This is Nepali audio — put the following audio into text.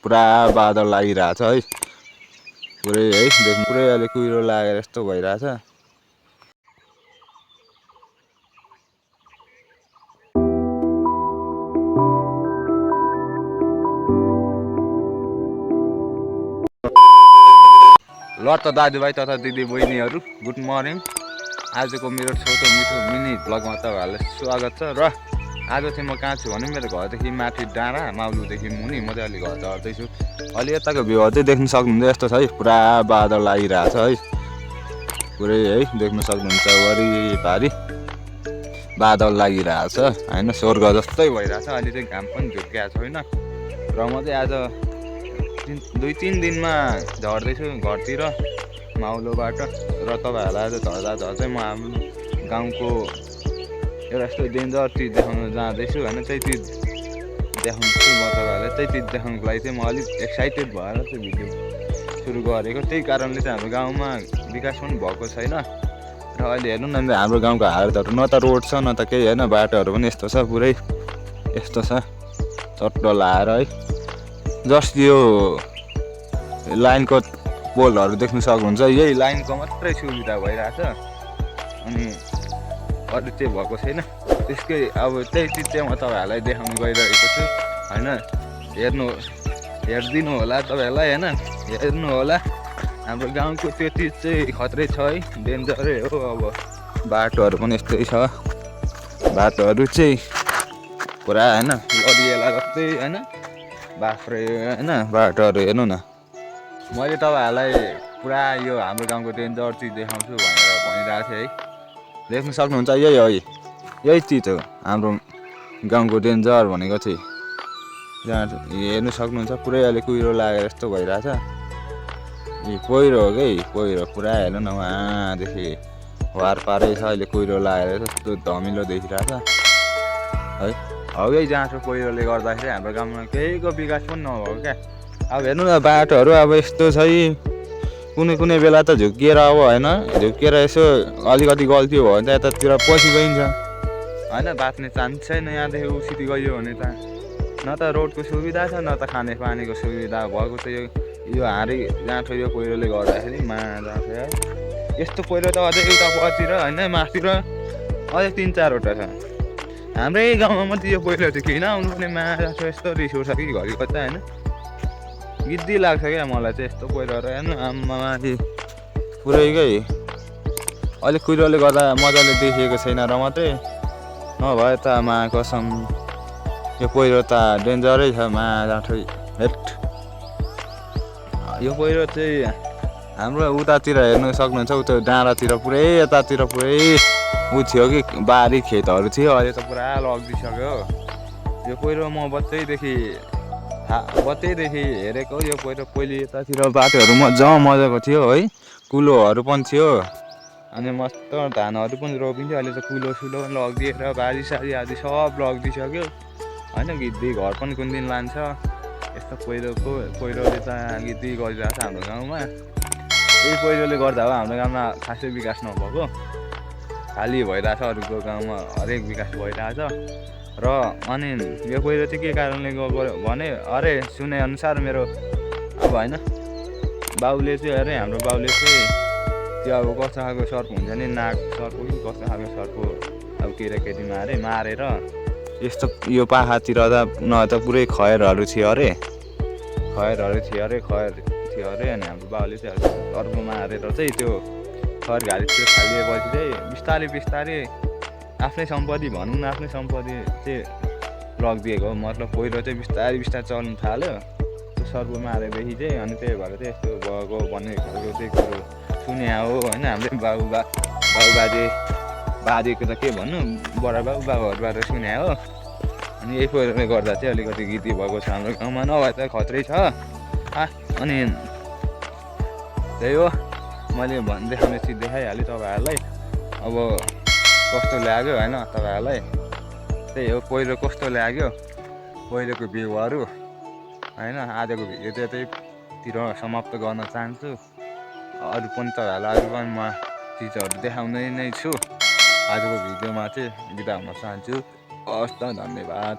पुरा बादल लागिरहेछ है पुरै है देख्नु पुरै अहिले कुहिरो लागेर यस्तो भइरहेछ। ल त दाजुभाइ तथा दिदी बहिनीहरू गुड मर्निङ। आजको मेरो छोटो मिठो मिनी भ्लगमा तपाईँहरूलाई स्वागत छ। र आज चाहिँ म कहाँ छु भने मेरो घरदेखि माथि डाँडा माउलुदेखि मुनि म चाहिँ अलि घर झर्दैछु। अलि यताको भ्यूहरू चाहिँ देख्न सक्नुहुन्छ यस्तो छ है पुरा बादल लागिरहेछ है पुरै है देख्न सक्नुहुन्छ वरिपरि बादल लागिरहेछ होइन स्वर्ग जस्तै भइरहेछ। अहिले चाहिँ घाम पनि झुक्किएको छैन र म चाहिँ आज 2-3 दिनमा झर्दैछु घरतिर माउलोबाट र तपाईँहरूलाई आज झर्दा झर्दै म हाम्रो गाउँको एउटा यस्तो डेन्जर चिज देखाउन जाँदैछु होइन। त्यही चिज देखाउँछु म तपाईँहरूलाई। त्यही चिज देखाउनुको लागि चाहिँ म अलिक एक्साइटेड भएर चाहिँ भिडियो सुरु गरेको। त्यही कारणले चाहिँ हाम्रो गाउँमा विकास पनि भएको छैन र अहिले हेर्नु न हाम्रो गाउँको हालतहरू न त रोड छ न त केही होइन। बाटोहरू पनि यस्तो छ पुरै यस्तो छ चट्ट लाएर है। जस्ट यो लाइनको पोलहरू देख्न सक्नुहुन्छ यही लाइनको मात्रै सुविधा भइरहेछ अनि अरू चाहिँ भएको छैन। त्यसकै अब त्यही चिज चाहिँ म तपाईँहरूलाई देखाउनु गइरहेको छु होइन। हेरिदिनु होला तपाईँहरूलाई होइन हेर्नु होला। हाम्रो गाउँको त्यो चिज चाहिँ खत्रै छ है डेन्जरै हो। अब बाटोहरू पनि यस्तै छ बाटोहरू चाहिँ पुरा होइन लडिएला जस्तै होइन बाफ्रे होइन बाटोहरू हेर्नु न। मैले तपाईँहरूलाई पुरा यो हाम्रो गाउँको डेन्जर चिज देखाउँछु भनेर भनिरहेको थिएँ है। देख्न सक्नुहुन्छ यही चिज हो हाम्रो गाउँको डेन्जर भनेको चाहिँ। जहाँ हेर्नु सक्नुहुन्छ पुरै अहिले कुहिरो लागेर यस्तो भइरहेछ। ए पहिरो हो कि पहिरो पुरा हेर्नु न उहाँदेखि वारपारै छ अहिले कुहिरो लागेर यस्तो धमिलो देखिरहेछ है। हौ यही जहाँ छ पहिरोले गर्दाखेरि हाम्रो गाउँमा केहीको विकास पनि नभएको क्या। अब हेर्नु न बाटोहरू अब यस्तो छ कुनै बेला त झुक्किएर अब होइन झुक्किएर यसो अलिकति गल्ती भयो भने त यतातिर पछि गइन्छ होइन। बाँच्ने चान्स छैन यहाँदेखि उसिति गयो भने त न त रोडको सुविधा छ न त खाने पानीको सुविधा भएको छ। यो हाँडी जाँठो यो पहिरोले गर्दाखेरि जाँठो है यस्तो पहिरो त अझै उता पछितिर होइन माथितिर अझै 3-4वटा छ। हाम्रै गाउँमा मात्रै यो पहिरो चाहिँ किन आउनु पनि जाँठो यस्तो रिस उठ्छ कि घरि कता होइन गिद्दी लाग्छ क्या मलाई चाहिँ यस्तो पहिरोहरू हेर्नु आम्मा माथि पुरैकै अलिक कुहिरोले गर्दा मजाले देखिएको छैन र मात्रै नभए त कसम यो पहिरो त डेन्जरै छ जाँठो हेट। यो पहिरो चाहिँ हाम्रो उतातिर हेर्नु सक्नुहुन्छ उता डाँडातिर पुरै यतातिर पुरै उ थियो कि बारी खेतहरू थियो अहिले त पुरा लगिदिइसक्यो। यो पहिरो म बच्चैदेखि हेरेको यो पहिरो पहिले यतातिर बाटोहरू मजाको थियो है कुलोहरू पनि थियो अनि मस्त धानहरू पनि रोपिन्थ्यो। अहिले त कुलो सुलो पनि लगिदिएर बारी सारी आदि सब लगिदिइसक्यो होइन। गिद्दी घर पनि कुन दिन लान्छ यस्तो पहिरोले त गिद्दी गरिरहेको छ हाम्रो गाउँमा। यही पहिरोले गर्दा हो हाम्रो गाउँमा खासै विकास नभएको खाली भइरहेछ। अरूको गाउँमा हरेक विकास भइरहेछ र अनि यो पहिरो चाहिँ के कारणले गएको भने अरे सुने अनुसार मेरो अब होइन बाउले चाहिँ अरे हाम्रो बाउले चाहिँ त्यो अब कस्तो खालको सर्प हुन्छ नि नाग सर्प कि कस्तो खालको सर्प अब केटाकेटीमा अरे मारेर यस्तो यो पाखातिर त न त पुरै खयरहरू थियो अरे अनि हाम्रो बाउले चाहिँ सर्प मारेर चाहिँ त्यो खयर घारीतिर फालिएपछि चाहिँ बिस्तारै आफ्नै सम्पत्ति भनौँ न आफ्नै सम्पत्ति चाहिँ लगिदिएको हो। मतलब पहिरो चाहिँ बिस्तारै चल्नु थाल्यो त्यो सर्प मारेदेखि चाहिँ अनि त्यही भएर चाहिँ यस्तो भएको भन्ने खालको चाहिँ कुरो सुने हो होइन। हाम्रै बाजेको त के भन्नु बडा बाबुहरूबाट सुने हो। अनि यही पहिरोले गर्दा चाहिँ अलिकति गिद्दी भएको छ हाम्रो गाउँमा नभए त खत्रै छ। अनि त्यही हो मैले देखाउने चिज देखाइहालेँ तपाईँहरूलाई। अब कस्तो लाग्यो होइन तपाईँहरूलाई त्यही हो पहिरो कस्तो लाग्यो पहिरोको भ्यूहरू होइन। आजको भिडियो चाहिँ त्यहीतिर समाप्त गर्न चाहन्छु। अरू पनि तपाईँहरूलाई अरू पनि म चिजहरू देखाउने नै छु। आजको भिडियोमा चाहिँ बिदा हुन चाहन्छु। हस् त धन्यवाद।